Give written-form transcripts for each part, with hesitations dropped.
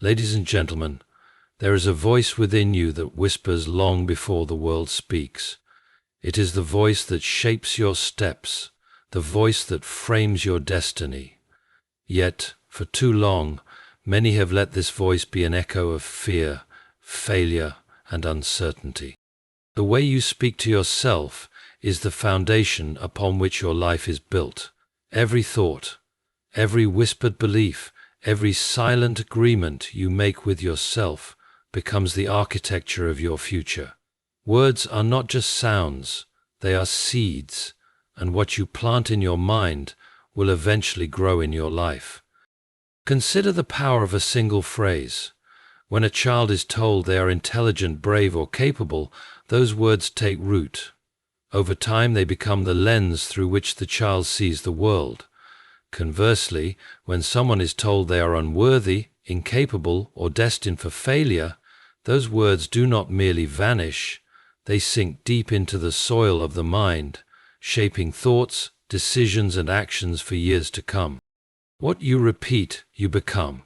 Ladies and gentlemen, there is a voice within you that whispers long before the world speaks. It is the voice that shapes your steps, the voice that frames your destiny. Yet, for too long, many have let this voice be an echo of fear, failure, and uncertainty. The way you speak to yourself is the foundation upon which your life is built. Every thought, every whispered belief, every silent agreement you make with yourself becomes the architecture of your future. Words are not just sounds, they are seeds, and what you plant in your mind will eventually grow in your life. Consider the power of a single phrase. When a child is told they are intelligent, brave, or capable, those words take root. Over time, they become the lens through which the child sees the world. Conversely, when someone is told they are unworthy, incapable, or destined for failure, those words do not merely vanish, they sink deep into the soil of the mind, shaping thoughts, decisions, and actions for years to come. What you repeat, you become.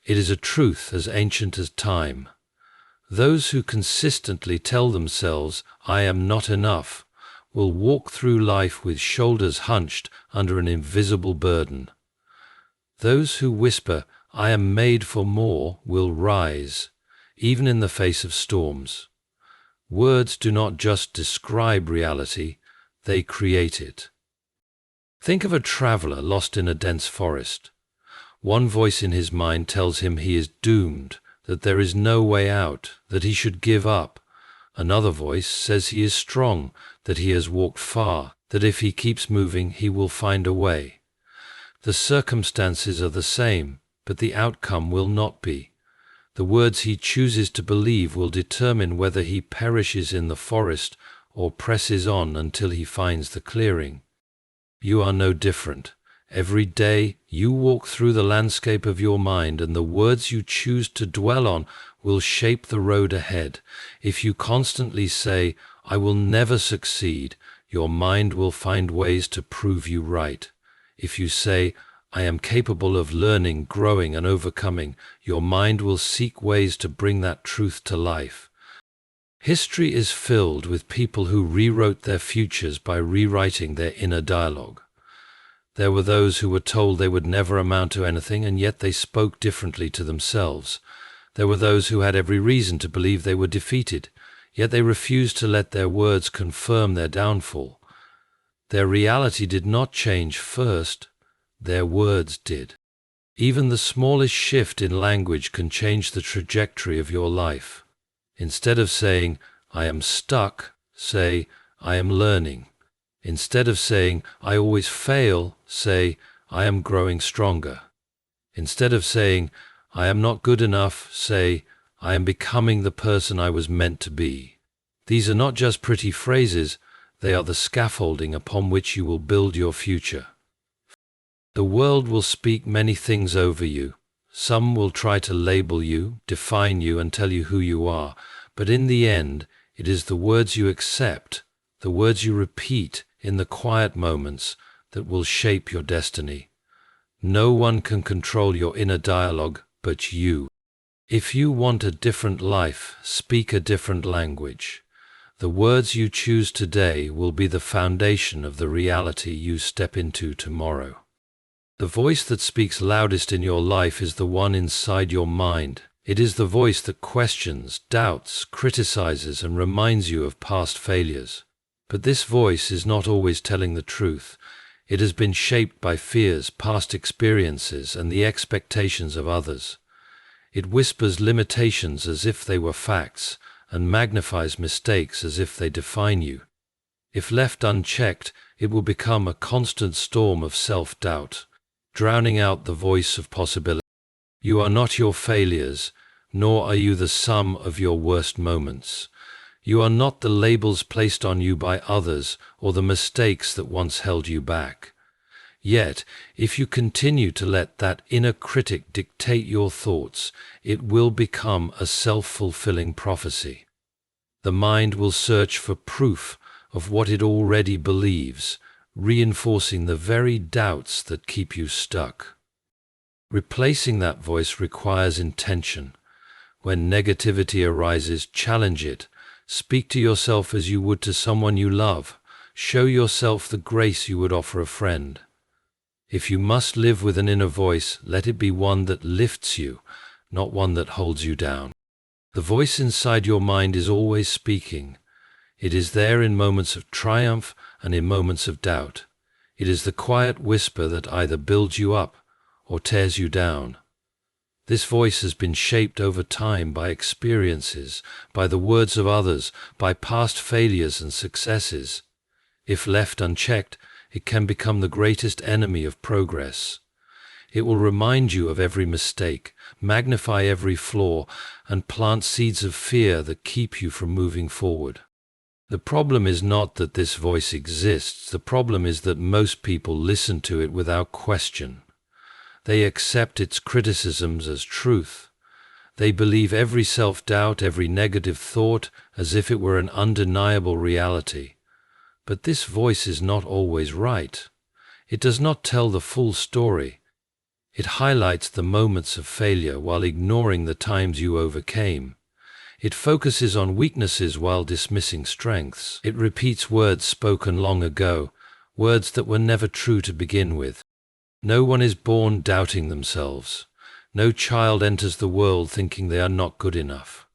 It is a truth as ancient as time. Those who consistently tell themselves, "I am not enough," will walk through life with shoulders hunched under an invisible burden. Those who whisper, "I am made for more," will rise, even in the face of storms. Words do not just describe reality, they create it. Think of a traveler lost in a dense forest. One voice in his mind tells him he is doomed, that there is no way out, that he should give up. Another voice says he is strong, that he has walked far, that if he keeps moving, he will find a way. The circumstances are the same, but the outcome will not be. The words he chooses to believe will determine whether he perishes in the forest or presses on until he finds the clearing. You are no different. Every day you walk through the landscape of your mind, and the words you choose to dwell on will shape the road ahead. If you constantly say, "I will never succeed," your mind will find ways to prove you right. If you say, "I am capable of learning, growing, and overcoming," your mind will seek ways to bring that truth to life. History is filled with people who rewrote their futures by rewriting their inner dialogue. There were those who were told they would never amount to anything, and yet they spoke differently to themselves. There were those who had every reason to believe they were defeated, yet they refused to let their words confirm their downfall. Their reality did not change first, their words did. Even the smallest shift in language can change the trajectory of your life. Instead of saying, "I am stuck," say, "I am learning." Instead of saying, "I always fail," say, "I am growing stronger." Instead of saying, "I am not good enough," say, "I am becoming the person I was meant to be." These are not just pretty phrases, they are the scaffolding upon which you will build your future. The world will speak many things over you. Some will try to label you, define you, and tell you who you are. But in the end, it is the words you accept, the words you repeat in the quiet moments, that will shape your destiny. No one can control your inner dialogue but you. If you want a different life, speak a different language. The words you choose today will be the foundation of the reality you step into tomorrow. The voice that speaks loudest in your life is the one inside your mind. It is the voice that questions, doubts, criticizes, and reminds you of past failures. But this voice is not always telling the truth. It has been shaped by fears, past experiences, and the expectations of others. It whispers limitations as if they were facts, and magnifies mistakes as if they define you. If left unchecked, it will become a constant storm of self-doubt, drowning out the voice of possibility. You are not your failures, nor are you the sum of your worst moments. You are not the labels placed on you by others or the mistakes that once held you back. Yet, if you continue to let that inner critic dictate your thoughts, it will become a self-fulfilling prophecy. The mind will search for proof of what it already believes, reinforcing the very doubts that keep you stuck. Replacing that voice requires intention. When negativity arises, challenge it. Speak to yourself as you would to someone you love. Show yourself the grace you would offer a friend. If you must live with an inner voice, let it be one that lifts you, not one that holds you down. The voice inside your mind is always speaking. It is there in moments of triumph and in moments of doubt. It is the quiet whisper that either builds you up or tears you down. This voice has been shaped over time by experiences, by the words of others, by past failures and successes. If left unchecked, it can become the greatest enemy of progress. It will remind you of every mistake, magnify every flaw, and plant seeds of fear that keep you from moving forward. The problem is not that this voice exists. The problem is that most people listen to it without question. They accept its criticisms as truth. They believe every self-doubt, every negative thought, as if it were an undeniable reality. But this voice is not always right. It does not tell the full story. It highlights the moments of failure while ignoring the times you overcame. It focuses on weaknesses while dismissing strengths. It repeats words spoken long ago, words that were never true to begin with. No one is born doubting themselves. No child enters the world thinking they are not good enough.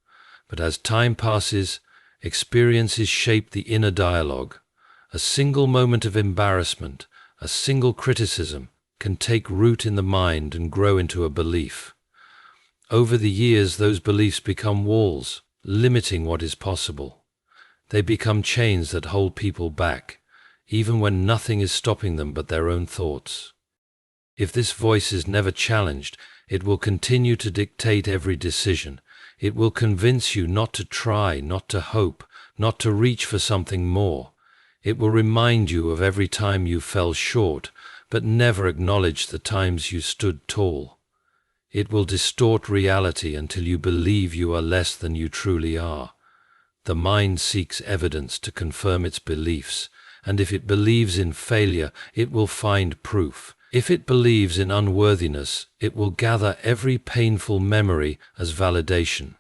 But as time passes, experiences shape the inner dialogue. A single moment of embarrassment, a single criticism, can take root in the mind and grow into a belief. Over the years, those beliefs become walls, limiting what is possible. They become chains that hold people back, even when nothing is stopping them but their own thoughts. If this voice is never challenged, it will continue to dictate every decision. It will convince you not to try, not to hope, not to reach for something more. It will remind you of every time you fell short, but never acknowledge the times you stood tall. It will distort reality until you believe you are less than you truly are. The mind seeks evidence to confirm its beliefs, and if it believes in failure, it will find proof. If it believes in unworthiness, it will gather every painful memory as validation.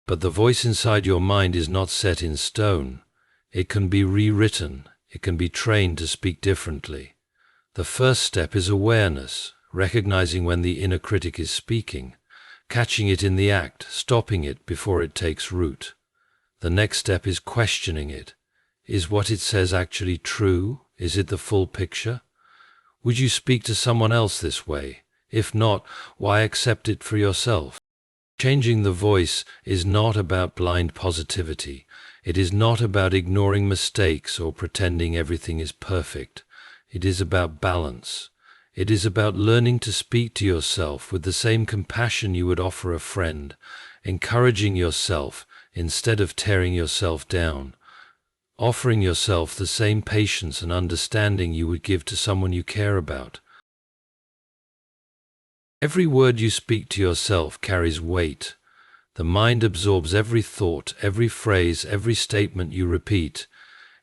But the voice inside your mind is not set in stone. It can be rewritten. It can be trained to speak differently. The first step is awareness, recognizing when the inner critic is speaking, catching it in the act, stopping it before it takes root. The next step is questioning it. Is what it says actually true? Is it the full picture? Would you speak to someone else this way? If not, why accept it for yourself? Changing the voice is not about blind positivity. It is not about ignoring mistakes or pretending everything is perfect. It is about balance. It is about learning to speak to yourself with the same compassion you would offer a friend, encouraging yourself instead of tearing yourself down, offering yourself the same patience and understanding you would give to someone you care about. Every word you speak to yourself carries weight. The mind absorbs every thought, every phrase, every statement you repeat.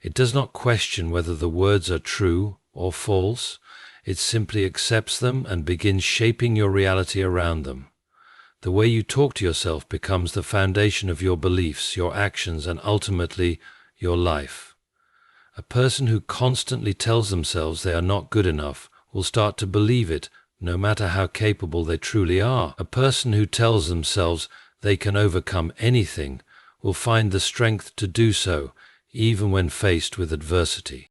It does not question whether the words are true or false. It simply accepts them and begins shaping your reality around them. The way you talk to yourself becomes the foundation of your beliefs, your actions, and ultimately, your life. A person who constantly tells themselves they are not good enough will start to believe it, no matter how capable they truly are. A person who tells themselves they can overcome anything will find the strength to do so, even when faced with adversity.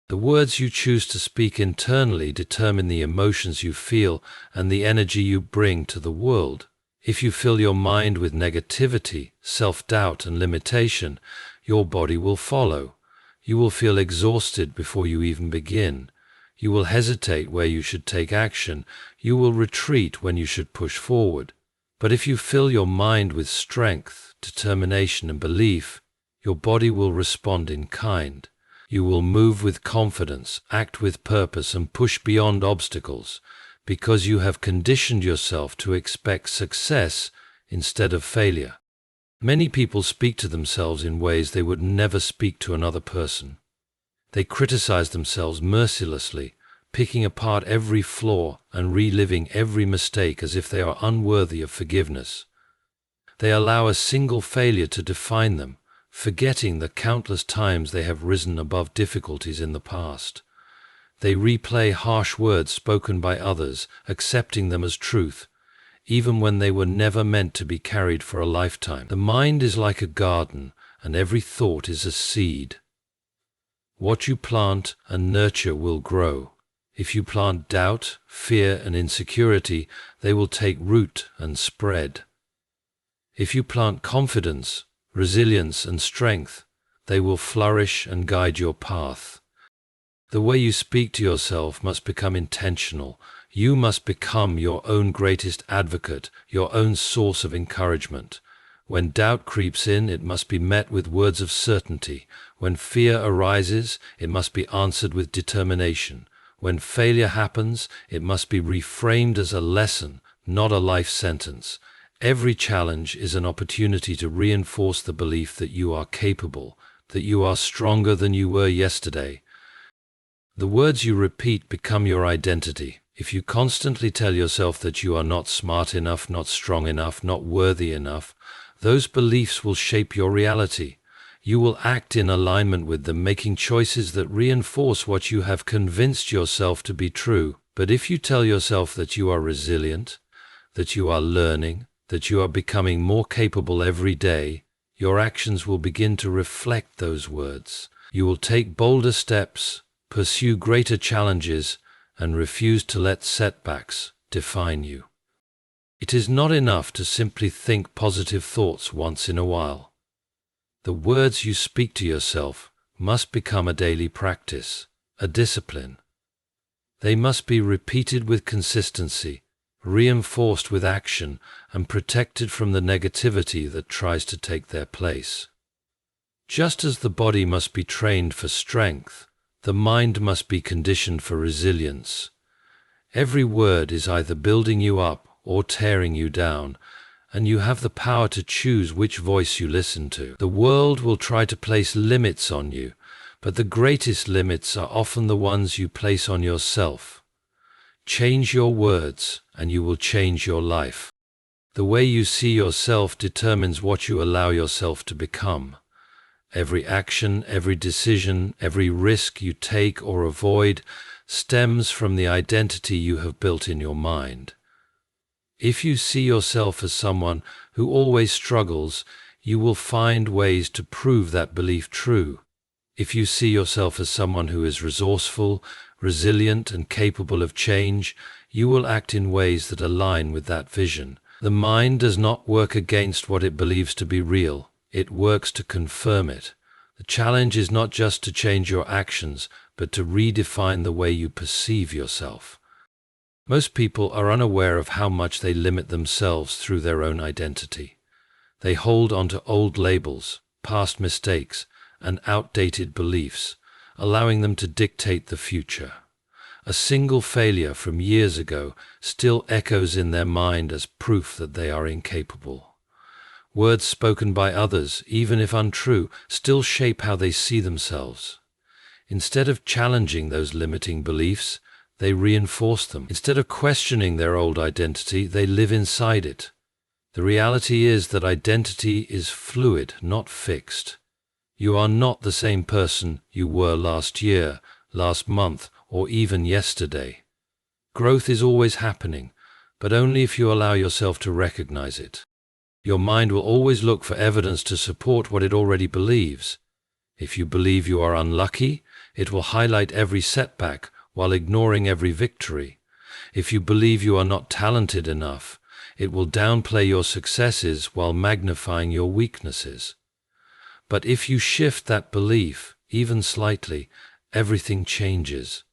The words you choose to speak internally determine the emotions you feel and the energy you bring to the world. If you fill your mind with negativity, self-doubt, and limitation, your body will follow. You will feel exhausted before you even begin. You will hesitate where you should take action. You will retreat when you should push forward. But if you fill your mind with strength, determination, and belief, your body will respond in kind. You will move with confidence, act with purpose, and push beyond obstacles, because you have conditioned yourself to expect success instead of failure. Many people speak to themselves in ways they would never speak to another person. They criticize themselves mercilessly, picking apart every flaw and reliving every mistake as if they are unworthy of forgiveness. They allow a single failure to define them, forgetting the countless times they have risen above difficulties in the past. They replay harsh words spoken by others, accepting them as truth, even when they were never meant to be carried for a lifetime. The mind is like a garden, and every thought is a seed. What you plant and nurture will grow. If you plant doubt, fear, and insecurity, they will take root and spread. If you plant confidence, resilience, and strength, they will flourish and guide your path. The way you speak to yourself must become intentional. You must become your own greatest advocate, your own source of encouragement. When doubt creeps in, it must be met with words of certainty. When fear arises, it must be answered with determination. When failure happens, it must be reframed as a lesson, not a life sentence. Every challenge is an opportunity to reinforce the belief that you are capable, that you are stronger than you were yesterday. The words you repeat become your identity. If you constantly tell yourself that you are not smart enough, not strong enough, not worthy enough, those beliefs will shape your reality. You will act in alignment with them, making choices that reinforce what you have convinced yourself to be true. But if you tell yourself that you are resilient, that you are learning, that you are becoming more capable every day, your actions will begin to reflect those words. You will take bolder steps, pursue greater challenges, and refuse to let setbacks define you. It is not enough to simply think positive thoughts once in a while. The words you speak to yourself must become a daily practice, a discipline. They must be repeated with consistency, reinforced with action, and protected from the negativity that tries to take their place. Just as the body must be trained for strength, the mind must be conditioned for resilience. Every word is either building you up or tearing you down, and you have the power to choose which voice you listen to. The world will try to place limits on you, but the greatest limits are often the ones you place on yourself. Change your words, and you will change your life. The way you see yourself determines what you allow yourself to become. Every action, every decision, every risk you take or avoid stems from the identity you have built in your mind. If you see yourself as someone who always struggles, you will find ways to prove that belief true. If you see yourself as someone who is resourceful, resilient, and capable of change, you will act in ways that align with that vision. The mind does not work against what it believes to be real. It works to confirm it. The challenge is not just to change your actions, but to redefine the way you perceive yourself. Most people are unaware of how much they limit themselves through their own identity. They hold onto old labels, past mistakes, and outdated beliefs, allowing them to dictate the future. A single failure from years ago still echoes in their mind as proof that they are incapable. Words spoken by others, even if untrue, still shape how they see themselves. Instead of challenging those limiting beliefs, they reinforce them. Instead of questioning their old identity, they live inside it. The reality is that identity is fluid, not fixed. You are not the same person you were last year, last month, or even yesterday. Growth is always happening, but only if you allow yourself to recognize it. Your mind will always look for evidence to support what it already believes. If you believe you are unlucky, it will highlight every setback while ignoring every victory. If you believe you are not talented enough, it will downplay your successes while magnifying your weaknesses. But if you shift that belief, even slightly, everything changes.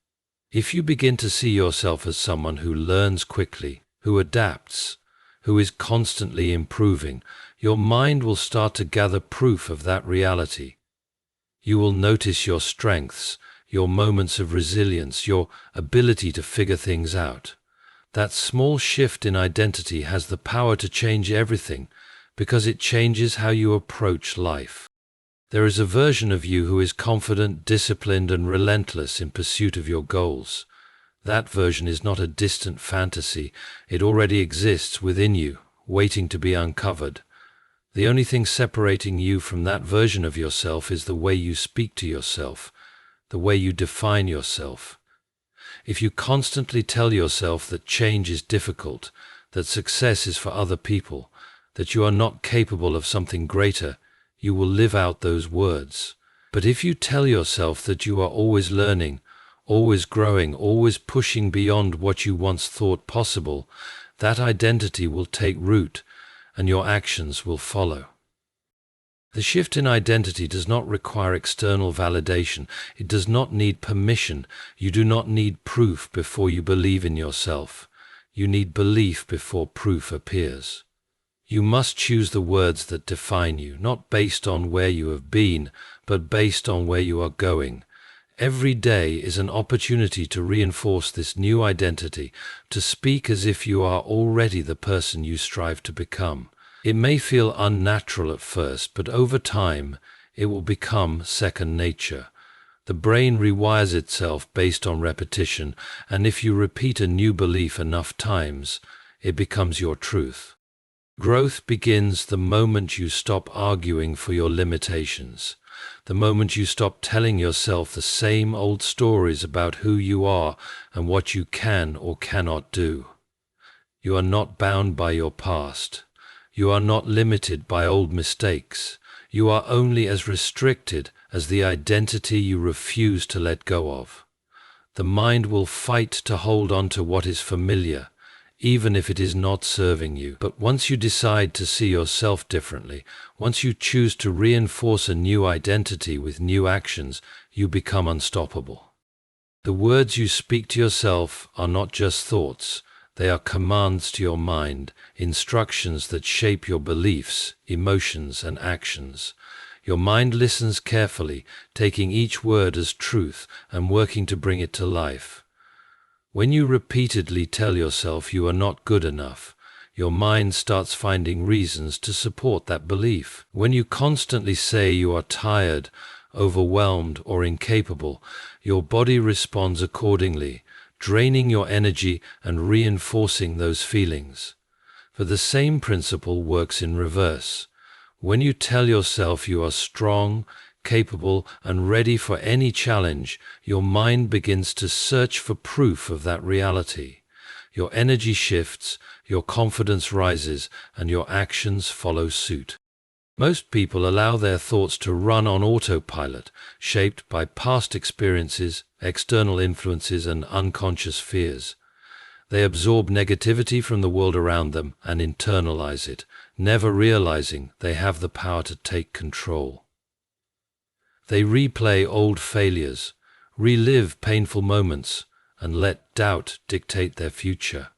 If you begin to see yourself as someone who learns quickly, who adapts, who is constantly improving, your mind will start to gather proof of that reality. You will notice your strengths, your moments of resilience, your ability to figure things out. That small shift in identity has the power to change everything because it changes how you approach life. There is a version of you who is confident, disciplined, and relentless in pursuit of your goals. That version is not a distant fantasy. It already exists within you, waiting to be uncovered. The only thing separating you from that version of yourself is the way you speak to yourself, the way you define yourself. If you constantly tell yourself that change is difficult, that success is for other people, that you are not capable of something greater, you will live out those words. But if you tell yourself that you are always learning, always growing, always pushing beyond what you once thought possible, that identity will take root and your actions will follow. The shift in identity does not require external validation. It does not need permission. You do not need proof before you believe in yourself. You need belief before proof appears. You must choose the words that define you, not based on where you have been, but based on where you are going. Every day is an opportunity to reinforce this new identity, to speak as if you are already the person you strive to become. It may feel unnatural at first, but over time, it will become second nature. The brain rewires itself based on repetition, and if you repeat a new belief enough times, it becomes your truth. Growth begins the moment you stop arguing for your limitations, the moment you stop telling yourself the same old stories about who you are and what you can or cannot do. You are not bound by your past. You are not limited by old mistakes. You are only as restricted as the identity you refuse to let go of. The mind will fight to hold on to what is familiar, even if it is not serving you. But once you decide to see yourself differently, once you choose to reinforce a new identity with new actions, you become unstoppable. The words you speak to yourself are not just thoughts. They are commands to your mind, instructions that shape your beliefs, emotions, and actions. Your mind listens carefully, taking each word as truth and working to bring it to life. When you repeatedly tell yourself you are not good enough, your mind starts finding reasons to support that belief. When you constantly say you are tired, overwhelmed, or incapable, your body responds accordingly, draining your energy and reinforcing those feelings. For the same principle works in reverse. When you tell yourself you are strong, capable, and ready for any challenge, your mind begins to search for proof of that reality. Your energy shifts, your confidence rises, and your actions follow suit. Most people allow their thoughts to run on autopilot, shaped by past experiences, external influences, and unconscious fears. They absorb negativity from the world around them and internalize it, never realizing they have the power to take control. They replay old failures, relive painful moments, and let doubt dictate their future.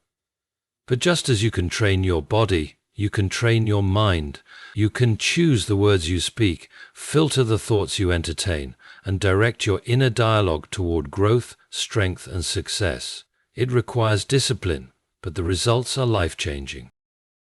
But just as you can train your body, you can train your mind. You can choose the words you speak, filter the thoughts you entertain, and direct your inner dialogue toward growth, strength, and success. It requires discipline, but the results are life-changing.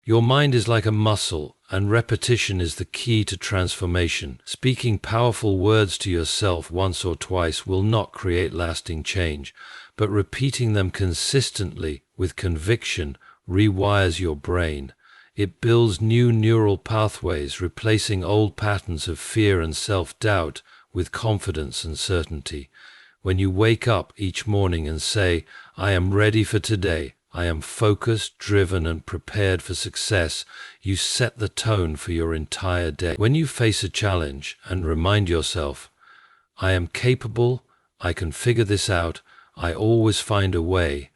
Your mind is like a muscle, and repetition is the key to transformation. Speaking powerful words to yourself once or twice will not create lasting change, but repeating them consistently with conviction rewires your brain. It builds new neural pathways, replacing old patterns of fear and self-doubt with confidence and certainty. When you wake up each morning and say, "I am ready for today," I am focused, driven, and prepared for success, you set the tone for your entire day. When you face a challenge and remind yourself, "I am capable, I can figure this out, I always find a way,"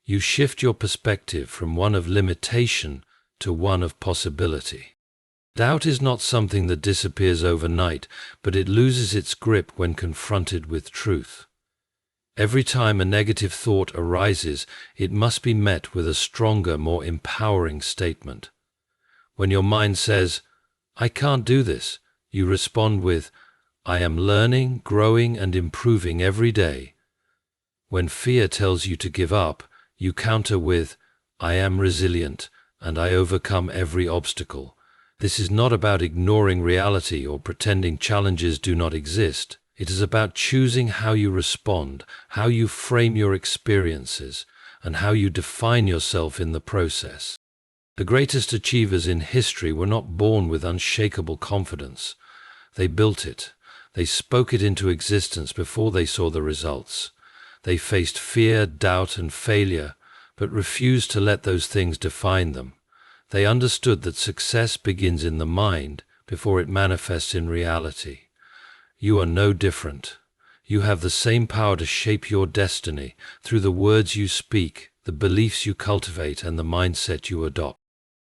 you shift your perspective from one of limitation to one of possibility. Doubt is not something that disappears overnight, but it loses its grip when confronted with truth. Every time a negative thought arises, it must be met with a stronger, more empowering statement. When your mind says, "I can't do this," you respond with, "I am learning, growing, and improving every day." When fear tells you to give up, you counter with, "I am resilient, and I overcome every obstacle." This is not about ignoring reality or pretending challenges do not exist. It is about choosing how you respond, how you frame your experiences, and how you define yourself in the process. The greatest achievers in history were not born with unshakable confidence. They built it. They spoke it into existence before they saw the results. They faced fear, doubt, and failure, but refused to let those things define them. They understood that success begins in the mind before it manifests in reality. You are no different. You have the same power to shape your destiny through the words you speak, the beliefs you cultivate, and the mindset you adopt.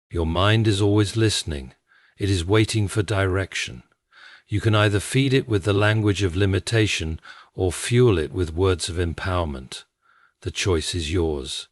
Your mind is always listening. It is waiting for direction. You can either feed it with the language of limitation or fuel it with words of empowerment. The choice is yours.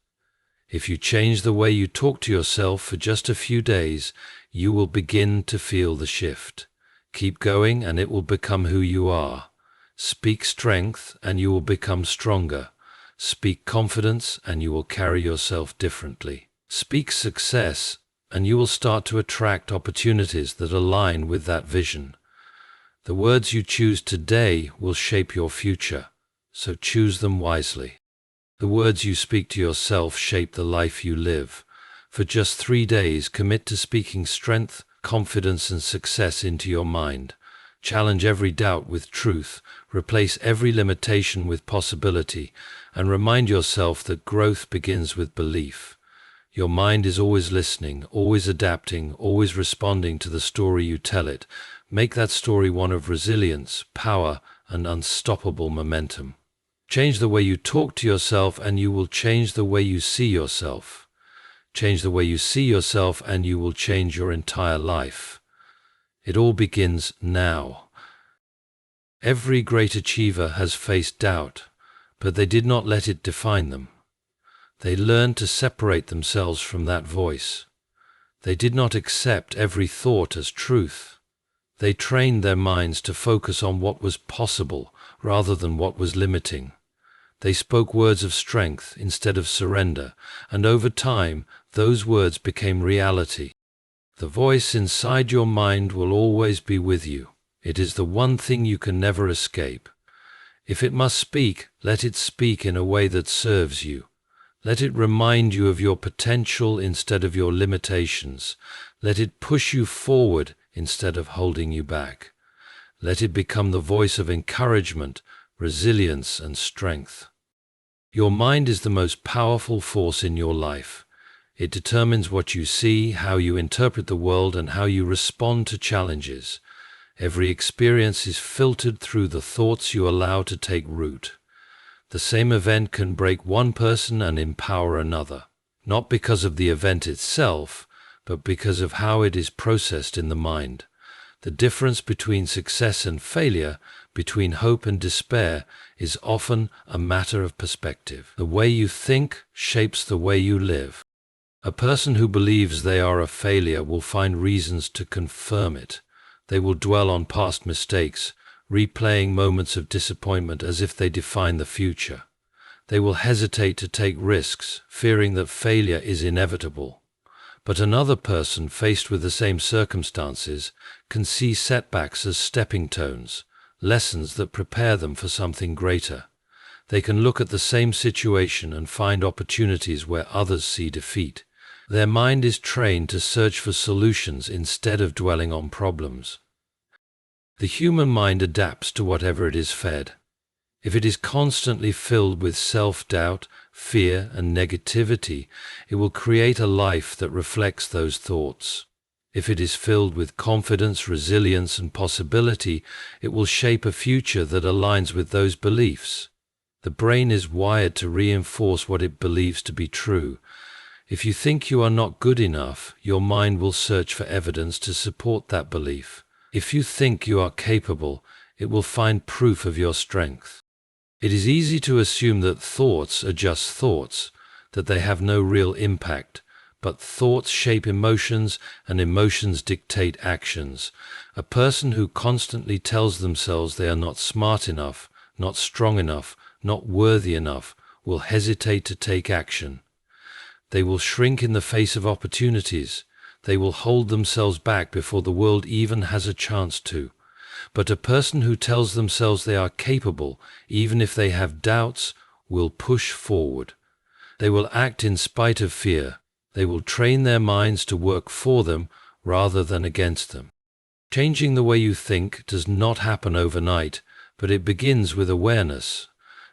If you change the way you talk to yourself for just a few days, you will begin to feel the shift. Keep going and it will become who you are. Speak strength and you will become stronger. Speak confidence and you will carry yourself differently. Speak success and you will start to attract opportunities that align with that vision. The words you choose today will shape your future, so choose them wisely. The words you speak to yourself shape the life you live. For just 3 days, commit to speaking strength, confidence, and success into your mind. Challenge every doubt with truth, replace every limitation with possibility, and remind yourself that growth begins with belief. Your mind is always listening, always adapting, always responding to the story you tell it. Make that story one of resilience, power, and unstoppable momentum. Change the way you talk to yourself and you will change the way you see yourself. Change the way you see yourself and you will change your entire life. It all begins now. Every great achiever has faced doubt, but they did not let it define them. They learned to separate themselves from that voice. They did not accept every thought as truth. They trained their minds to focus on what was possible rather than what was limiting. They spoke words of strength instead of surrender, and over time, those words became reality. The voice inside your mind will always be with you. It is the one thing you can never escape. If it must speak, let it speak in a way that serves you. Let it remind you of your potential instead of your limitations. Let it push you forward instead of holding you back. Let it become the voice of encouragement, resilience, and strength. Your mind is the most powerful force in your life. It determines what you see, how you interpret the world, and how you respond to challenges. Every experience is filtered through the thoughts you allow to take root. The same event can break one person and empower another, not because of the event itself, but because of how it is processed in the mind. The difference between success and failure, between hope and despair, is often a matter of perspective. The way you think shapes the way you live. A person who believes they are a failure will find reasons to confirm it. They will dwell on past mistakes, replaying moments of disappointment as if they define the future. They will hesitate to take risks, fearing that failure is inevitable. But another person faced with the same circumstances can see setbacks as stepping stones, lessons that prepare them for something greater. They can look at the same situation and find opportunities where others see defeat. Their mind is trained to search for solutions instead of dwelling on problems. The human mind adapts to whatever it is fed. If it is constantly filled with self-doubt, fear, and negativity, it will create a life that reflects those thoughts. If it is filled with confidence, resilience, and possibility, it will shape a future that aligns with those beliefs. The brain is wired to reinforce what it believes to be true. If you think you are not good enough, your mind will search for evidence to support that belief. If you think you are capable, it will find proof of your strength. It is easy to assume that thoughts are just thoughts, that they have no real impact, but thoughts shape emotions and emotions dictate actions. A person who constantly tells themselves they are not smart enough, not strong enough, not worthy enough, will hesitate to take action. They will shrink in the face of opportunities. They will hold themselves back before the world even has a chance to. But a person who tells themselves they are capable, even if they have doubts, will push forward. They will act in spite of fear. They will train their minds to work for them rather than against them. Changing the way you think does not happen overnight, but it begins with awareness,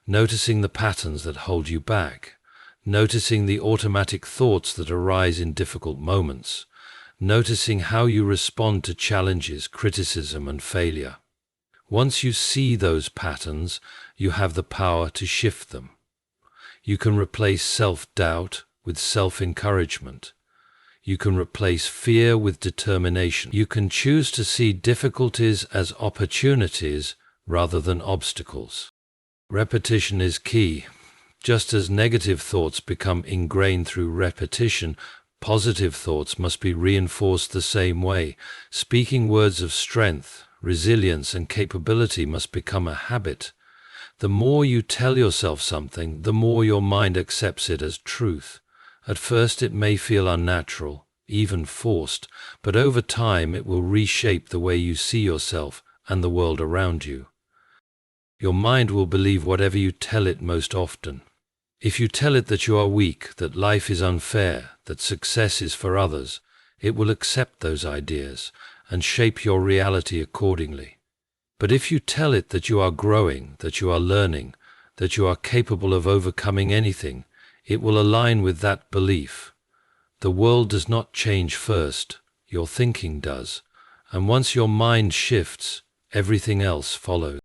noticing the patterns that hold you back, noticing the automatic thoughts that arise in difficult moments, noticing how you respond to challenges, criticism, and failure. Once you see those patterns, you have the power to shift them. You can replace self-doubt with self-encouragement. You can replace fear with determination. You can choose to see difficulties as opportunities rather than obstacles. Repetition is key. Just as negative thoughts become ingrained through repetition, positive thoughts must be reinforced the same way. Speaking words of strength, resilience, and capability must become a habit. The more you tell yourself something, the more your mind accepts it as truth. At first it may feel unnatural, even forced, but over time it will reshape the way you see yourself and the world around you. Your mind will believe whatever you tell it most often. If you tell it that you are weak, that life is unfair, that success is for others, it will accept those ideas and shape your reality accordingly. But if you tell it that you are growing, that you are learning, that you are capable of overcoming anything, it will align with that belief. The world does not change first, your thinking does, and once your mind shifts, everything else follows.